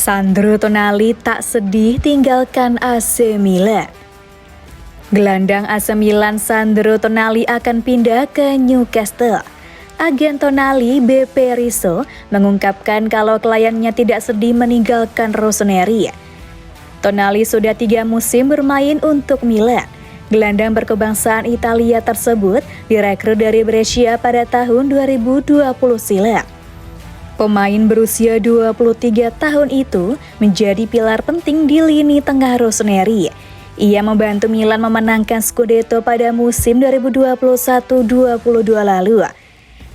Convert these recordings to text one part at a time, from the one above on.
Sandro Tonali tak sedih tinggalkan AC Milan. Gelandang AC Milan Sandro Tonali akan pindah ke Newcastle. Agen Tonali BP Rizzo mengungkapkan kalau kliennya tidak sedih meninggalkan Rossoneri. Tonali sudah 3 musim bermain untuk Milan. Gelandang berkebangsaan Italia tersebut direkrut dari Brescia pada tahun 2020 silam. Pemain berusia 23 tahun itu menjadi pilar penting di lini tengah Rossoneri. Ia membantu Milan memenangkan Scudetto pada musim 2021-22 lalu.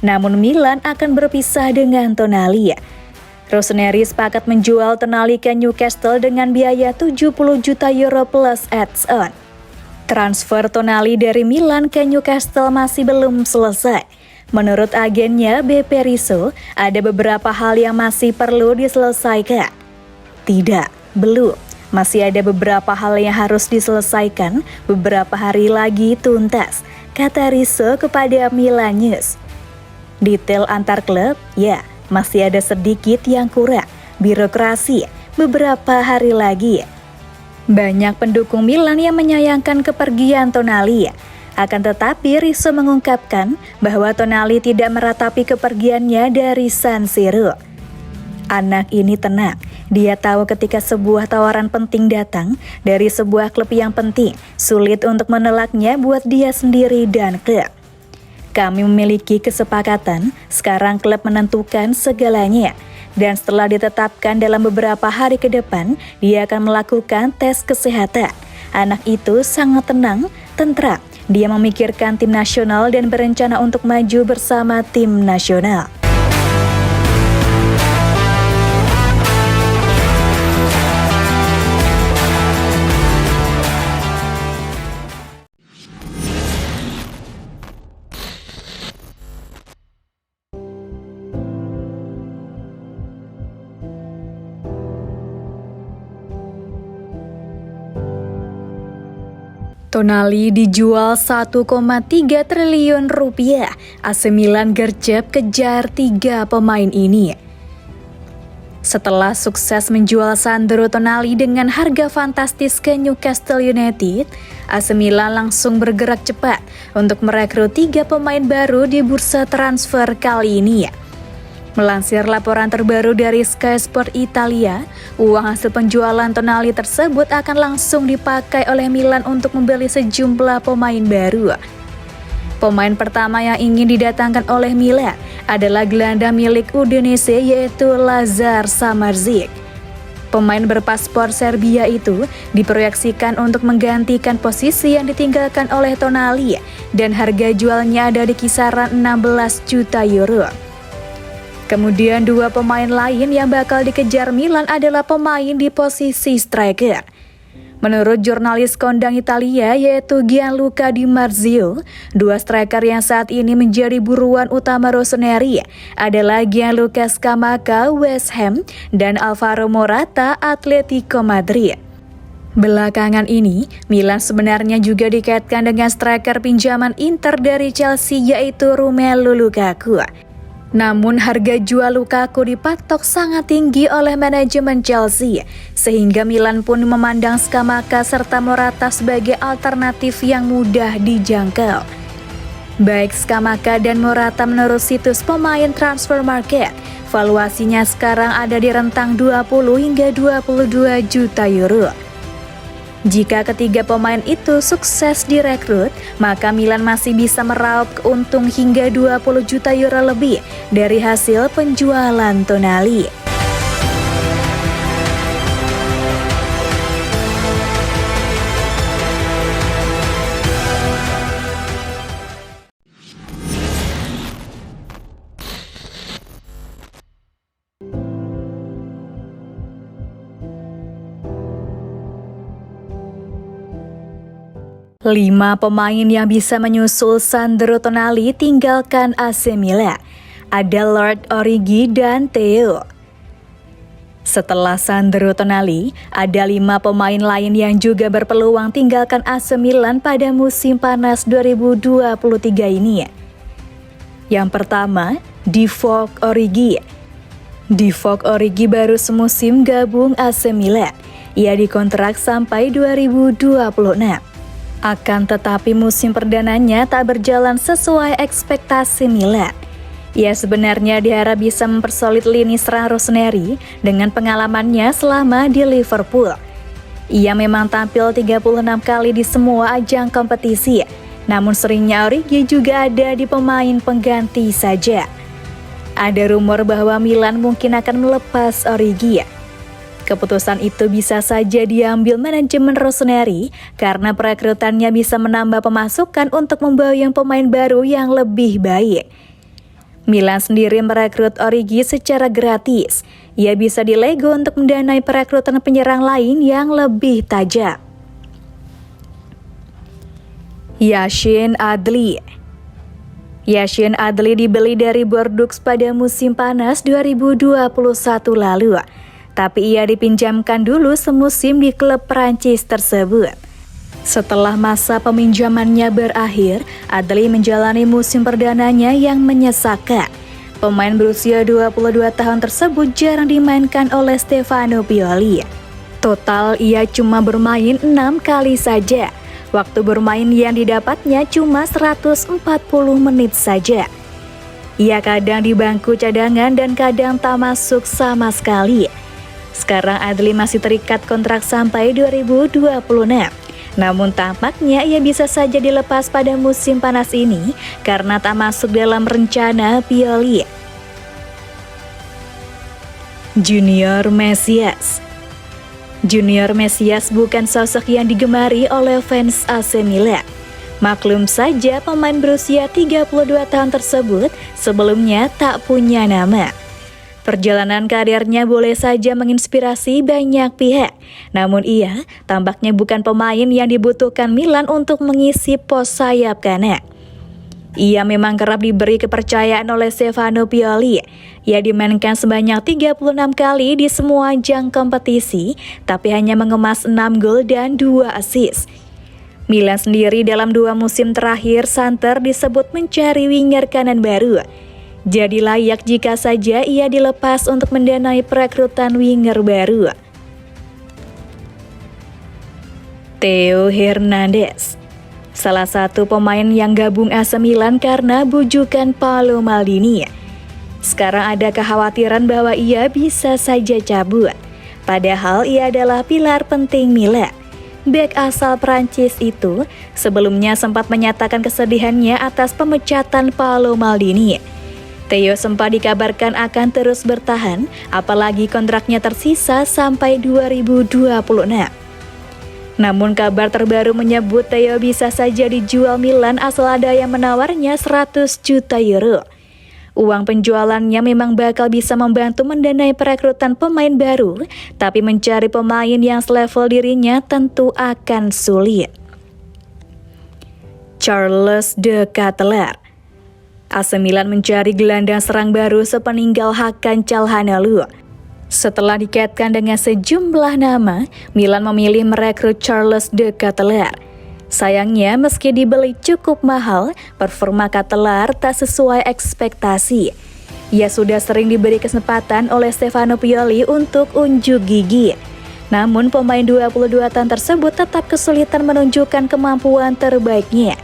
Namun Milan akan berpisah dengan Tonali. Rossoneri sepakat menjual Tonali ke Newcastle dengan biaya 70 juta euro plus add-on. Transfer Tonali dari Milan ke Newcastle masih belum selesai. Menurut agennya BP Rizzo, ada beberapa hal yang masih perlu diselesaikan. Tidak, belum. Masih ada beberapa hal yang harus diselesaikan, beberapa hari lagi tuntas, kata Rizzo kepada Milan News. Detail antar klub, ya, masih ada sedikit yang kurang. Birokrasi, beberapa hari lagi. Banyak pendukung Milan yang menyayangkan kepergian Tonali. Akan tetapi Rizzo mengungkapkan bahwa Tonali tidak meratapi kepergiannya dari San Siro. Anak ini tenang, dia tahu ketika sebuah tawaran penting datang dari sebuah klub yang penting, sulit untuk menolaknya buat dia sendiri dan klub. Kami memiliki kesepakatan, sekarang klub menentukan segalanya. Dan setelah ditetapkan dalam beberapa hari ke depan, dia akan melakukan tes kesehatan. Anak itu sangat tenang, tentram. Dia memikirkan tim nasional dan berencana untuk maju bersama tim nasional. Tonali dijual 1,3 triliun rupiah. AC Milan gercep kejar 3 pemain ini. Setelah sukses menjual Sandro Tonali dengan harga fantastis ke Newcastle United, AC Milan langsung bergerak cepat untuk merekrut 3 pemain baru di bursa transfer kali ini. Melansir laporan terbaru dari Sky Sport Italia, uang hasil penjualan Tonali tersebut akan langsung dipakai oleh Milan untuk membeli sejumlah pemain baru. Pemain pertama yang ingin didatangkan oleh Milan adalah gelandang milik Udinese yaitu Lazar Samardzic. Pemain berpaspor Serbia itu diproyeksikan untuk menggantikan posisi yang ditinggalkan oleh Tonali dan harga jualnya ada di kisaran 16 juta euro. Kemudian 2 pemain lain yang bakal dikejar Milan adalah pemain di posisi striker. Menurut jurnalis kondang Italia yaitu Gianluca Di Marzio, 2 striker yang saat ini menjadi buruan utama Rossoneri adalah Gianluca Scamacca West Ham dan Alvaro Morata Atletico Madrid. Belakangan ini, Milan sebenarnya juga dikaitkan dengan striker pinjaman Inter dari Chelsea yaitu Romelu Lukaku. Namun harga jual Lukaku dipatok sangat tinggi oleh manajemen Chelsea, sehingga Milan pun memandang Scamacca serta Morata sebagai alternatif yang mudah dijangkau. Baik Scamacca dan Morata menurut situs pemain transfer market, valuasinya sekarang ada di rentang 20 hingga 22 juta euro. Jika ketiga pemain itu sukses direkrut, maka Milan masih bisa meraup keuntung hingga 20 juta euro lebih dari hasil penjualan Tonali. Lima pemain yang bisa menyusul Sandro Tonali tinggalkan AC Milan. Ada Lord Origi dan Theo. Setelah Sandro Tonali, ada 5 pemain lain yang juga berpeluang tinggalkan AC Milan pada musim panas 2023 ini. Yang pertama, Divock Origi. Divock Origi baru semusim gabung AC Milan. Ia dikontrak sampai 2026. Akan tetapi musim perdananya tak berjalan sesuai ekspektasi Milan. Ia sebenarnya diharap bisa mempersolid lini serang Rossoneri dengan pengalamannya selama di Liverpool. Ia memang tampil 36 kali di semua ajang kompetisi, namun seringnya Origi juga ada di pemain pengganti saja. Ada rumor bahwa Milan mungkin akan melepas Origi. Keputusan itu bisa saja diambil manajemen Rossoneri karena perekrutannya bisa menambah pemasukan untuk memboyong pemain baru yang lebih baik. Milan sendiri merekrut Origi secara gratis. Ia bisa dilego untuk mendanai perekrutan penyerang lain yang lebih tajam. Yashin Adli dibeli dari Bordeaux pada musim panas 2021 lalu, tapi ia dipinjamkan dulu semusim di klub Prancis tersebut. Setelah masa peminjamannya berakhir, Adli menjalani musim perdananya yang menyesakan. Pemain berusia 22 tahun tersebut jarang dimainkan oleh Stefano Pioli. Total ia cuma bermain 6 kali saja. Waktu bermain yang didapatnya cuma 140 menit saja. Ia kadang di bangku cadangan dan kadang tak masuk sama sekali. Sekarang Adli masih terikat kontrak sampai 2026. Namun tampaknya ia bisa saja dilepas pada musim panas ini karena tak masuk dalam rencana Pioli. Junior Mesias bukan sosok yang digemari oleh fans AC Milan. Maklum saja pemain berusia 32 tahun tersebut sebelumnya tak punya nama. Perjalanan karirnya boleh saja menginspirasi banyak pihak, namun ia tampaknya bukan pemain yang dibutuhkan Milan untuk mengisi pos sayap kanan. Ia memang kerap diberi kepercayaan oleh Stefano Pioli. Ia dimainkan sebanyak 36 kali di semua ajang kompetisi, tapi hanya mengemas 6 gol dan 2 assist. Milan sendiri dalam 2 musim terakhir santer disebut mencari winger kanan baru. Jadi layak jika saja ia dilepas untuk mendanai perekrutan winger baru. Theo Hernandez, salah satu pemain yang gabung AC Milan karena bujukan Paolo Maldini. Sekarang ada kekhawatiran bahwa ia bisa saja cabut. Padahal ia adalah pilar penting Milan. Bek asal Prancis itu sebelumnya sempat menyatakan kesedihannya atas pemecatan Paolo Maldini. Theo sempat dikabarkan akan terus bertahan, apalagi kontraknya tersisa sampai 2026. Namun kabar terbaru menyebut Theo bisa saja dijual Milan asal ada yang menawarnya 100 juta euro. Uang penjualannya memang bakal bisa membantu mendanai perekrutan pemain baru, tapi mencari pemain yang selevel dirinya tentu akan sulit. Charles De Ketelaere, AC Milan mencari gelandang serang baru sepeninggal Hakan Calhanoglu. Setelah dikaitkan dengan sejumlah nama, Milan memilih merekrut Charles De Ketelaere. Sayangnya meski dibeli cukup mahal, performa Ketelaere tak sesuai ekspektasi. Ia sudah sering diberi kesempatan oleh Stefano Pioli untuk unjuk gigi. Namun pemain 22 tahun tersebut tetap kesulitan menunjukkan kemampuan terbaiknya.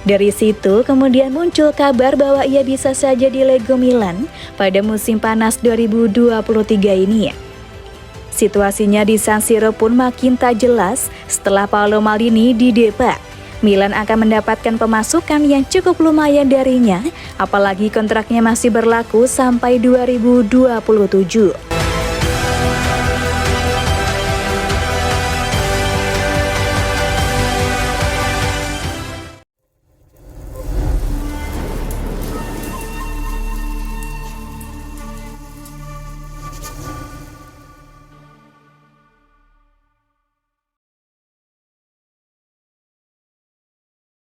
Dari situ kemudian muncul kabar bahwa ia bisa saja dilego Milan pada musim panas 2023 ini. Situasinya di San Siro pun makin tak jelas setelah Paolo Maldini didepak. Milan akan mendapatkan pemasukan yang cukup lumayan darinya, apalagi kontraknya masih berlaku sampai 2027.